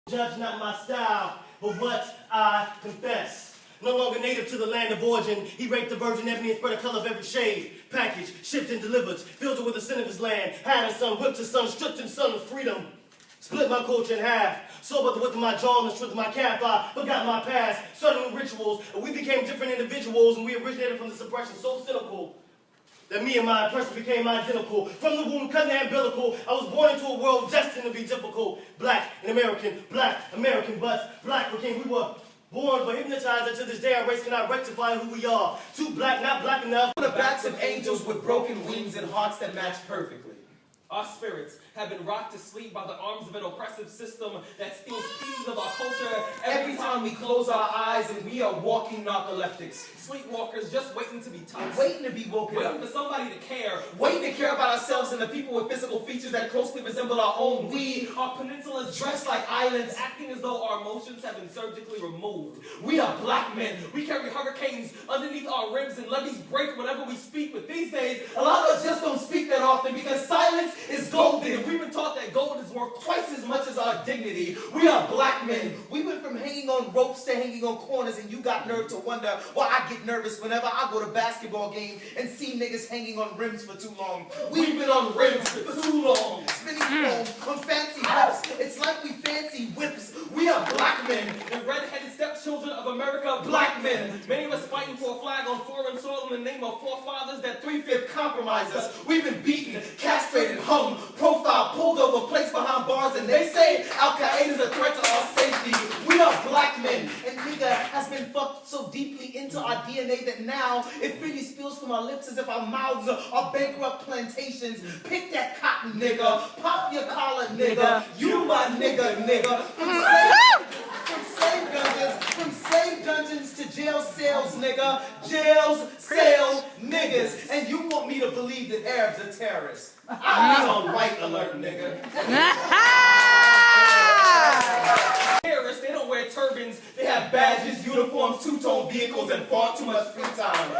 Judge not my style, but what I confess. No longer native to the land of origin, he raped the virgin ebony and spread a color of every shade. Packaged, shipped and delivered, filled it with the sin of his land. Had his son, whipped his son, stripped his son of freedom. Split my culture in half. Saw by the width of my jaw and the strength of my calf. I forgot my past, started new rituals, and we became different individuals, and we originated from this oppression so cynical that me and my oppressor became identical. From the womb, cut the umbilical, I was born into a world destined to be difficult. Black and American, but black became, we were born but hypnotized, and to this day our race cannot rectify who we are. Too black, not black enough. The backs of angels with broken wings and hearts that match perfectly. Our spirits have been rocked to sleep by the arms of an oppressive system that steals pieces of our culture every time we close our eyes, and we are walking narcoleptics. Sleepwalkers just waiting to be touched. Waiting to be woken up. Waiting for somebody to care. Waiting to care about ourselves and the people with physical features that closely resemble our own. We are peninsulas dressed like islands, acting as though our emotions have been surgically removed. We are black men. We carry hurricanes underneath our ribs and levees break whenever we speak. But these days, a lot of us just don't speak that often because silence is golden. We've been taught that gold is worth twice as much as our dignity. We are black men. We went from hanging on ropes to hanging on corners, and you got nerve to wonder why I get nervous whenever I go to basketball game and see niggas hanging on rims for too long. We've been on rims for too long. Spinning foam on fancy whips. It's like we fancy whips. We are black men. The red-headed stepchildren of America, black men. Many of us fighting for a flag on foreign soil in the name of forefathers that 3/5 compromise us. We've been beaten, castrated, hung, profiled, pulled over, placed behind bars, and they say Al-Qaeda is a threat to our safety. We are black men, and nigga has been fucked so deeply into our DNA that now it freely spills from our lips as if our mouths are bankrupt plantations. Pick that cotton, nigga. Pop your collar, nigga. You my nigga, nigga. From slave dungeons to jail cells, nigga. Jails, cells, niggas. And you want me to believe that Arabs are terrorists? I'm on white alert, nigga. Terrorists, they don't wear turbans, they have badges, uniforms, two-tone vehicles, and far too much free time.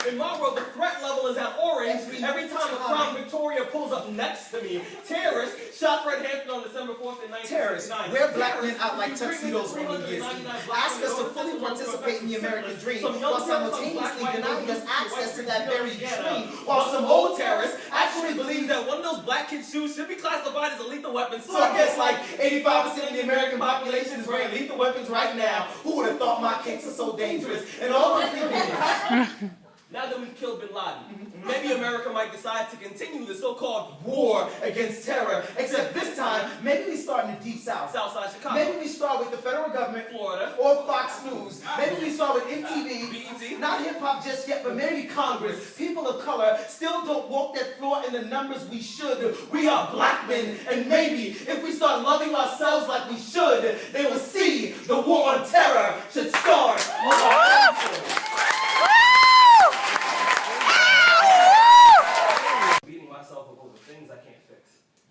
In my world, the threat level is at orange every time a Crown Victoria pulls up next to me. Terrorists shot Fred Hampton on December 4th in 1969. Terrorists wear black men out like tuxedos on New Year's Eve. Ask us to fully participate in the American dream while simultaneously denying us access to that very dream. While some old terrorists actually believe that one of those black kids' shoes should be classified as a lethal weapon. So I guess like 85% of the American population is wearing lethal weapons right now. Who would have thought my kicks are so dangerous? And all I'm thinking is, now that we've killed bin Laden, maybe America might decide to continue the so-called war against terror. Except this time, maybe we start in the deep south. Southside Chicago. Maybe we start with the federal government, Florida, or Fox News. Maybe we start with MTV, BET. Not hip-hop just yet, but maybe Congress. People of color still don't walk that floor in the numbers we should. We are black men, and maybe if we start loving ourselves like we should, they will see the war on terror should start.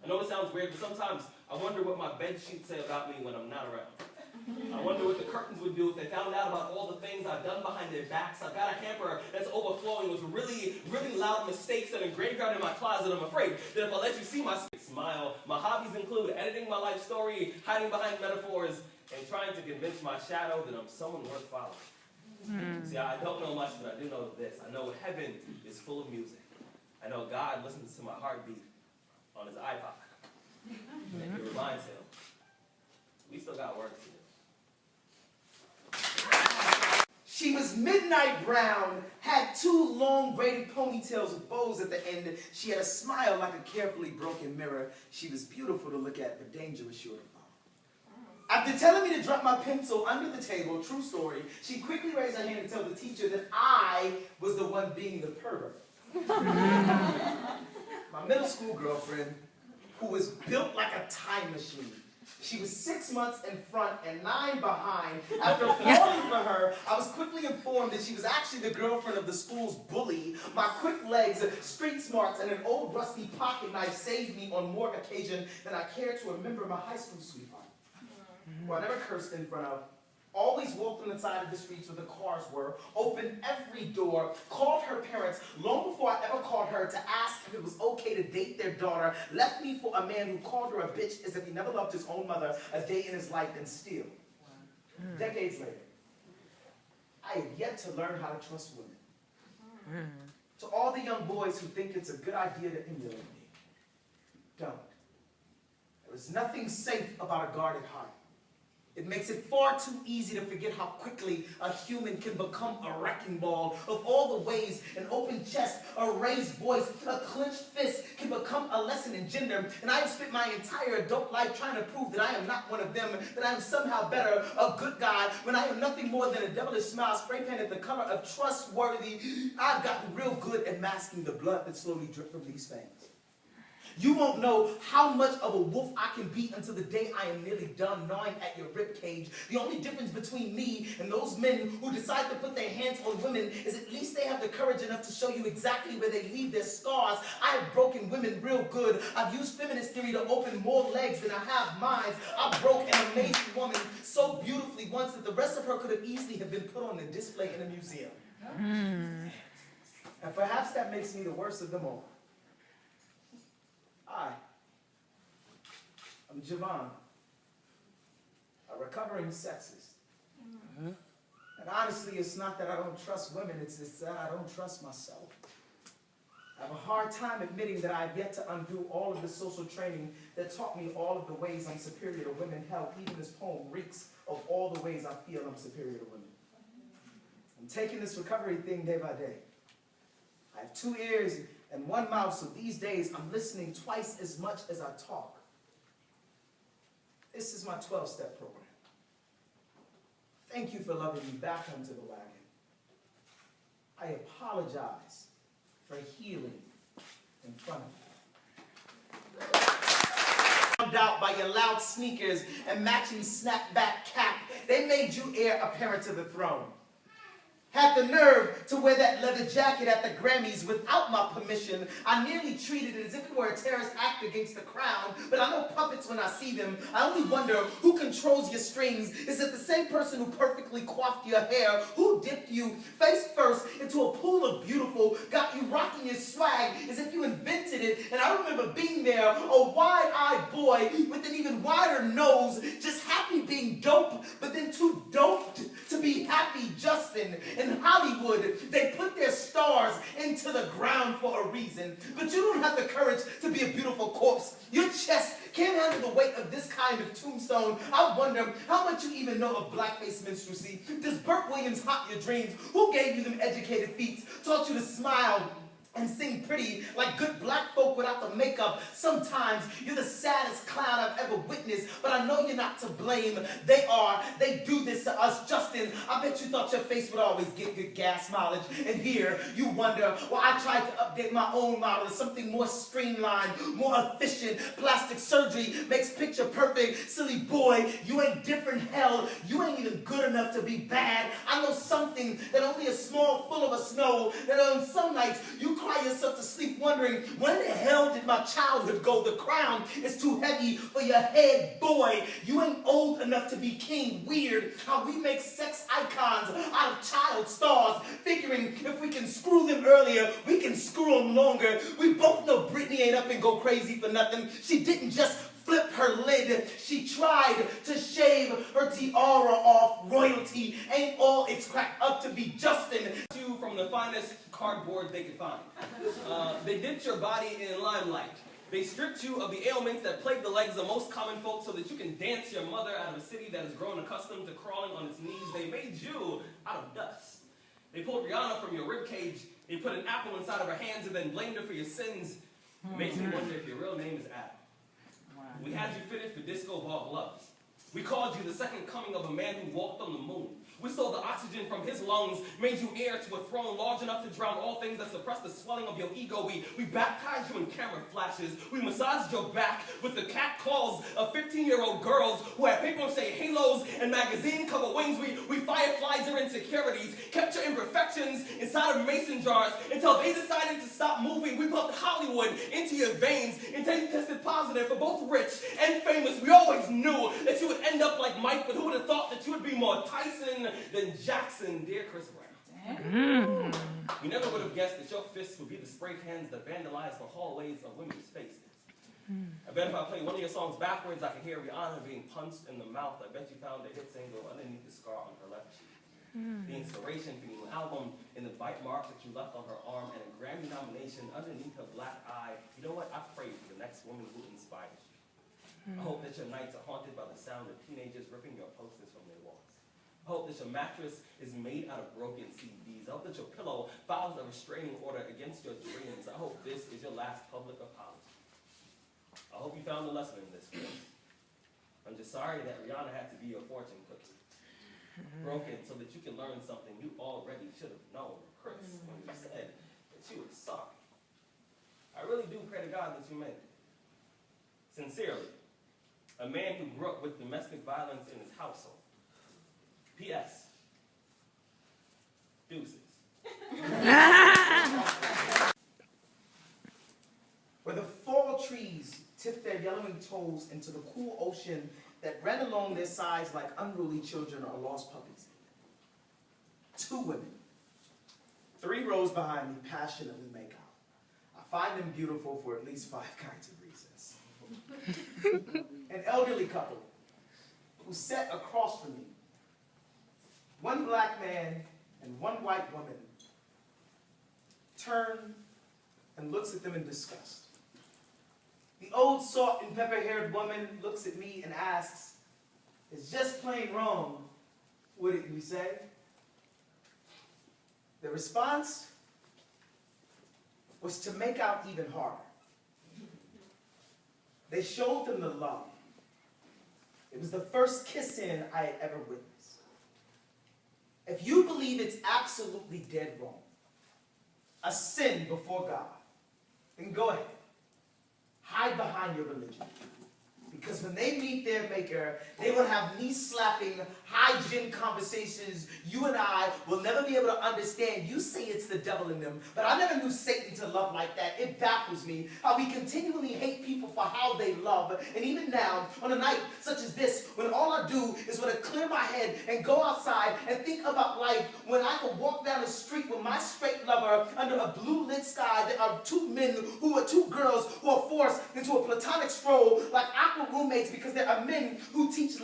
I know it sounds weird, but sometimes I wonder what my bed sheets say about me when I'm not around. I wonder what the curtains would do if they found out about all the things I've done behind their backs. I've got a hamper that's overflowing with really, really loud mistakes that are engraved in my closet. I'm afraid that if I let you see my smile, my hobbies include editing my life story, hiding behind metaphors, and trying to convince my shadow that I'm someone worth following. See, I don't know much, but I do know this. I know heaven is full of music. I know God listens to my heartbeat on his iPod. And it reminds him, we still got work to do. She was midnight brown, had two long braided ponytails with bows at the end. She had a smile like a carefully broken mirror. She was beautiful to look at, but dangerous sure to follow. After telling me to drop my pencil under the table, true story, she quickly raised her hand and told the teacher that I was the one being the pervert. My middle school girlfriend, who was built like a time machine. She was 6 months in front and 9 behind. After falling for her, I was quickly informed that she was actually the girlfriend of the school's bully. My quick legs, street smarts, and an old rusty pocket knife saved me on more occasions than I care to remember my high school sweetheart, who I never cursed in front of, always walked on the side of the streets where the cars were, opened every door, called her parents long before I ever called her to ask if it was okay to date their daughter, left me for a man who called her a bitch as if he never loved his own mother a day in his life, and still, decades later, I have yet to learn how to trust women. To all the young boys who think it's a good idea to emulate me, don't. There is nothing safe about a guarded heart. It makes it far too easy to forget how quickly a human can become a wrecking ball of all the ways an open chest, a raised voice, a clenched fist can become a lesson in gender. And I have spent my entire adult life trying to prove that I am not one of them, that I am somehow better, a good guy, when I am nothing more than a devilish smile spray painted the color of trustworthy. I've gotten real good at masking the blood that slowly drips from these fangs. You won't know how much of a wolf I can be until the day I am nearly done gnawing at your ribcage. The only difference between me and those men who decide to put their hands on women is at least they have the courage enough to show you exactly where they leave their scars. I have broken women real good. I've used feminist theory to open more legs than I have minds. I broke an amazing woman so beautifully once that the rest of her could have easily have been put on a display in a museum. And perhaps that makes me the worst of them all. Hi, I'm Javon, a recovering sexist. And honestly, it's not that I don't trust women, it's that I don't trust myself. I have a hard time admitting that I have yet to undo all of the social training that taught me all of the ways I'm superior to women. Hell, even this poem reeks of all the ways I feel I'm superior to women. I'm taking this recovery thing day by day. I have 2 ears and 1 mouth, so these days I'm listening twice as much as I talk. This is my 12-step program. Thank you for loving me back onto the wagon. I apologize for healing in front of you. Found out by your loud sneakers and matching snapback cap, they made you heir apparent to the throne. Had the nerve to wear that leather jacket at the Grammys without my permission. I nearly treated it as if it were a terrorist act against the crown, but I know puppets when I see them. I only wonder who controls your strings. Is it the same person who perfectly coiffed your hair, who dipped you face first into a pool of beautiful, got you rocking your swag as if you invented it? And I remember being there, a wide-eyed boy with an even wider nose, just happy being dope, but then too doped to be happy Justin. In Hollywood, they put their stars into the ground for a reason. But you don't have the courage to be a beautiful corpse. Your chest can't handle the weight of this kind of tombstone. I wonder how much you even know of blackface minstrelsy. Does Burt Williams haunt your dreams? Who gave you them educated feet? Taught you to smile and sing pretty like good black folk without the makeup? Sometimes you're the saddest clown I've ever witnessed, but I know you're not to blame. They do this to us. Justin, I bet you thought your face would always get good gas mileage, and here you wonder why I tried to update my own model to something more streamlined, more efficient. Plastic surgery makes picture perfect. Silly boy, you ain't different. Hell, you ain't even good enough to be bad. I know something that only a small full of us know, that on some nights you cry yourself to sleep wondering, when the hell did my childhood go? The crown is too heavy for your head, boy. You ain't old enough to be king. Weird how we make sex icons out of child stars, figuring if we can screw them earlier, we can screw them longer. We both know Britney ain't up and go crazy for nothing. She didn't just flip her lid. She tried to shave her tiara off. Royalty ain't all it's cracked up to be. Justin, You from the finest cardboard they could find. They dipped your body in limelight. They stripped you of the ailments that plague the legs of most common folk so that you can dance your mother out of a city that has grown accustomed to crawling on its knees. They made you out of dust. They pulled Rihanna from your ribcage. They put an apple inside of her hands and then blamed her for your sins. It makes me wonder if your real name is Adam. We had you fitted for disco ball gloves. We called you the second coming of a man who walked on the moon. We stole the oxygen from his lungs, made you heir to a throne large enough to drown all things that suppress the swelling of your ego. We baptized you in camera flashes. We massaged your back with the cat claws of 15-year-old girls who had paper-mache halos and magazine cover wings. We fireflied your insecurities, kept your imperfections inside of mason jars until they decided to stop moving. We pumped Hollywood into your veins until you tested positive for both rich and famous. We always knew that you would end up like Mike, but who would have thought that you would be more Tyson than Jackson, dear Chris Brown. We never would have guessed that your fists would be the spray cans that vandalize the hallways of women's faces. I bet if I play one of your songs backwards, I can hear Rihanna being punched in the mouth. I bet you found a hit single underneath the scar on her left cheek. The inspiration for your new album in the bite marks that you left on her arm and a Grammy nomination underneath her black eye. You know what? I pray for the next woman who inspires you. I hope that your nights are haunted by the sound of teenagers ripping your posters from their walls. I hope that your mattress is made out of broken CDs. I hope that your pillow files a restraining order against your dreams. I hope this is your last public apology. I hope you found a lesson in this, Chris. I'm just sorry that Rihanna had to be your fortune cookie. Broken so that you can learn something you already should have known, Chris, when you said that you were sorry. I really do pray to God that you made it. Sincerely, a man who grew up with domestic violence in his household. P.S. Deuces. Where the fall trees tipped their yellowing toes into the cool ocean that ran along their sides like unruly children or lost puppies. 2 women, 3 rows behind me, passionately make out. I find them beautiful for at least 5 kinds of reasons. An elderly couple who sat across from me. 1 black man and 1 white woman turn and looks at them in disgust. The old salt and pepper haired woman looks at me and asks, "It's just plain wrong, wouldn't you say?" The response was to make out even harder. They showed them the love. It was the first kiss-in I had ever witnessed. If you believe it's absolutely dead wrong, a sin before God, then go ahead. Hide behind your religion. Because when they meet their maker, they will have knee-slapping, high-gin conversations you and I will never be able to understand. You say it's the devil in them, but I never knew Satan to love like that. It baffles me how we continually hate people for how they love. And even now, on a night such as this, when all I do is want to clear my head and go outside and think about life, when I can walk down the street with my straight lover under a blue-lit sky, there are 2 men who are 2 girls who are forced into a platonic stroll like aqua roommates, because there are men who teach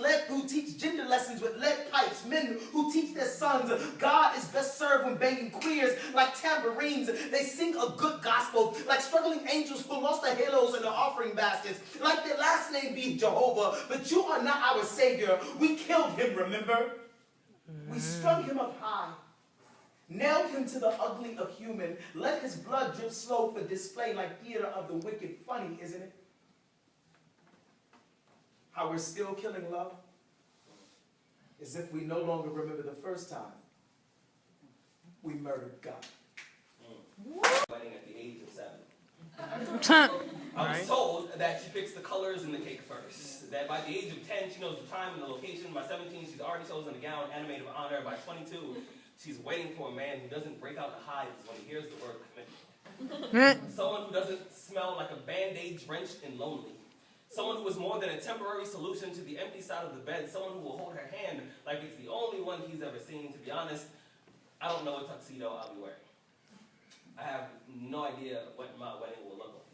gender lessons with lead pipes, men who teach their sons God is best served when banging queers like tambourines. They sing a good gospel like struggling angels who lost their halos in their offering baskets, like their last name be Jehovah, but you are not our Savior. We killed him, remember? We strung him up high, nailed him to the ugly of human, let his blood drip slow for display like theater of the wicked. Funny, isn't it? How we're still killing love, as if we no longer remember the first time we murdered God. Wedding at the age of 7. I was told that she picks the colors in the cake first. That by the age of 10, she knows the time and the location. By 17, she's already chosen a gown, animated of honor. By 22, she's waiting for a man who doesn't break out the hives when he hears the word commitment. Someone who doesn't smell like a Band-Aid drenched and lonely. Someone who is more than a temporary solution to the empty side of the bed. Someone who will hold her hand like it's the only one he's ever seen. To be honest, I don't know what tuxedo I'll be wearing. I have no idea what my wedding will look like.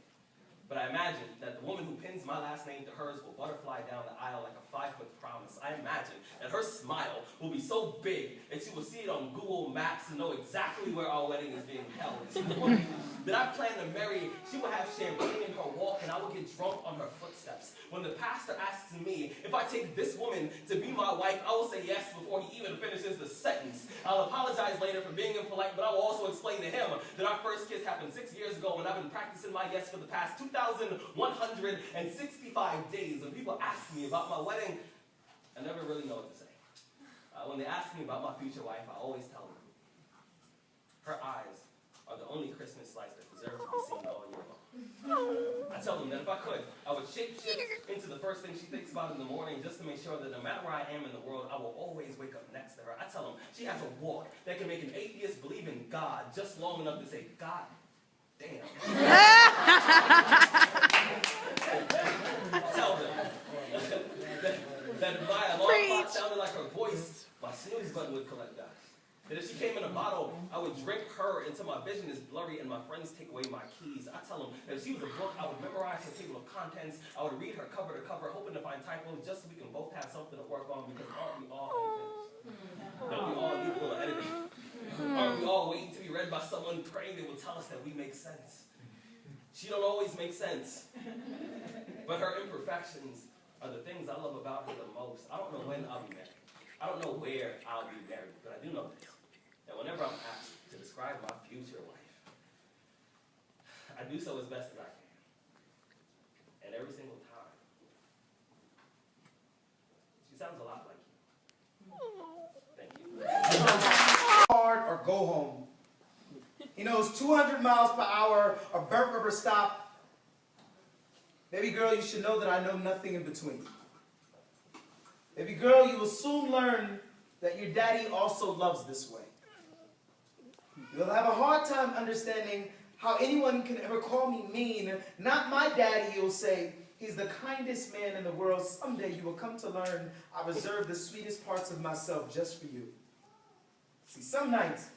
But I imagine that the woman who pins my last name to hers will butterfly down the aisle like a 5-foot promise. I imagine that her smile will be so big that you will see it on Google Maps and know exactly where our wedding is being held. And the woman that I plan to marry, she will have champagne in her walk and I will get drunk on her footsteps. When the pastor asks me if I take this woman to be my wife, I will say yes before he even finishes the sentence. I'll apologize later for being impolite, but I will also explain to him that our first kiss happened 6 years ago and I've been practicing my yes for the past 2,165 days. When people ask me about my wedding, I never really know what to say. When they ask me about my future wife, I always tell them, her eyes are the only Christmas lights that deserve to be seen all year long. I tell them that if I could, I would shape-shift into the first thing she thinks about in the morning just to make sure that no matter where I am in the world, I will always wake up next to her. I tell them she has a walk that can make an atheist believe in God just long enough to say, God damn. Tell them that if my alarm clock sounded like her voice, my snooze button would collect dust. That if she came in a bottle, I would drink her until my vision is blurry and my friends take away my keys. I tell them that if she was a book, I would memorize her table of contents. I would read her cover to cover, hoping to find typos just so we can both have something to work on, because aren't we all unfinished? Don't we all need a little editing? Aren't we all waiting to be read by someone praying they will tell us that we make sense? She don't always make sense, but her imperfections are the things I love about her the most. I don't know when I'll be married. I don't know where I'll be married, but I do know this. That whenever I'm asked to describe my future wife, I do so as best as I can. And every single time, she sounds a lot like you. Thank you. Hard or go home. You know, it's 200 miles per hour or burnt rubber stop. Baby girl, you should know that I know nothing in between. Baby girl, you will soon learn that your daddy also loves this way. You'll have a hard time understanding how anyone can ever call me mean. Not my daddy, you'll say. He's the kindest man in the world. Someday you will come to learn I reserve the sweetest parts of myself just for you. See, some nights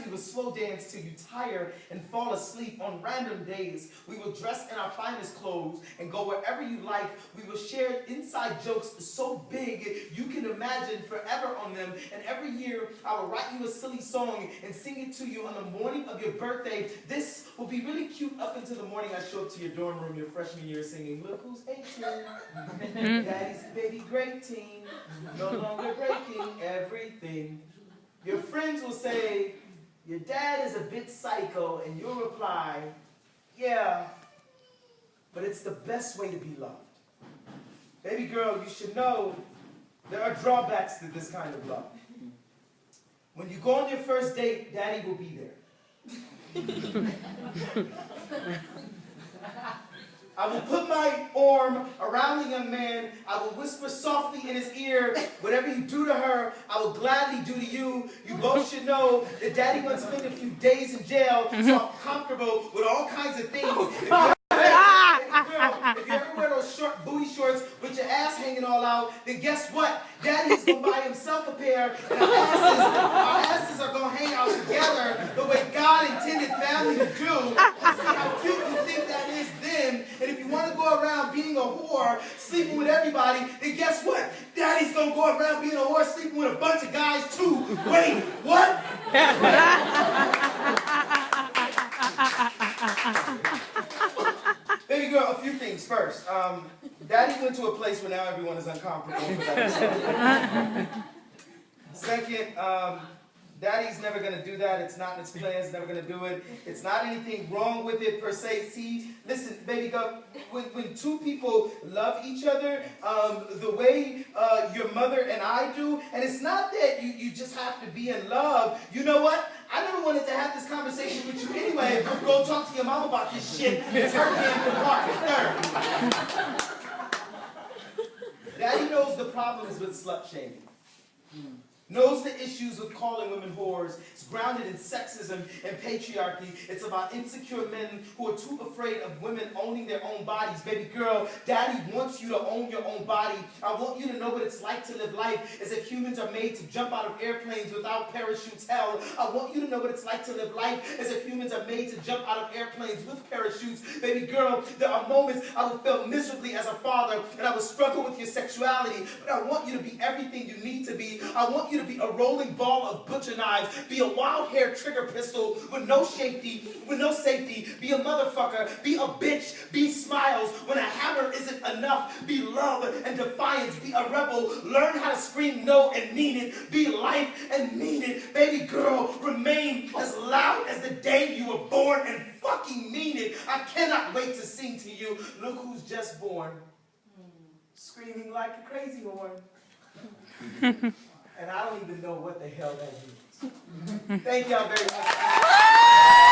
we will slow dance till you tire and fall asleep. On random days, we will dress in our finest clothes and go wherever you like. We will share inside jokes so big you can imagine forever on them. And every year, I will write you a silly song and sing it to you on the morning of your birthday. This will be really cute up until the morning I show up to your dorm room your freshman year singing, look who's 18, daddy's baby great teen, no longer breaking everything. Your friends will say, your dad is a bit psycho, and you'll reply, yeah, but it's the best way to be loved. Baby girl, you should know there are drawbacks to this kind of love. When you go on your first date, daddy will be there. I will put my arm around the young man. I will whisper softly in his ear, whatever you do to her, I will gladly do to you. You both should know that daddy once spent a few days in jail, so I'm comfortable with all kinds of things. If you ever wear those short booty shorts with your ass hanging all out, then guess what? Daddy's going to buy himself a pair, and our asses are going to hang out together the way God intended family to do. And see how cute you think that is then. And if you want to go around being a whore, sleeping with everybody, then guess what? Daddy's going to go around being a whore, sleeping with a bunch of guys too. Wait, what? Baby girl, a few things first. Daddy went to a place where now everyone is uncomfortable for that. Second, Daddy's never going to do that. It's not in his plans, never going to do it. It's not anything wrong with it per se. See, listen, baby girl, when two people love each other the way your mother and I do, and it's not that you just have to be in love. You know what? I never wanted to have this conversation with you anyway. Go talk to your mom about this shit. It's her damn department. Third. Daddy knows the problems with slut shaming. Knows the issues with calling women whores. It's grounded in sexism and patriarchy. It's about insecure men who are too afraid of women owning their own bodies. Baby girl, Daddy wants you to own your own body. I want you to know what it's like to live life as if humans are made to jump out of airplanes without parachutes. Hell, I want you to know what it's like to live life as if humans are made to jump out of airplanes with parachutes. Baby girl, there are moments I will feel miserably as a father and I will struggle with your sexuality, but I want you to be everything you need to be. I want you to be a rolling ball of butcher knives, be a wild hair trigger pistol with no safety, be a motherfucker, be a bitch, be smiles when a hammer isn't enough, be love and defiance, be a rebel, learn how to scream no and mean it, be life and mean it. Baby girl, remain as loud as the day you were born and fucking mean it. I cannot wait to sing to you. Look who's just born, screaming like a crazy horn. And I don't even know what the hell that means. Thank y'all very much.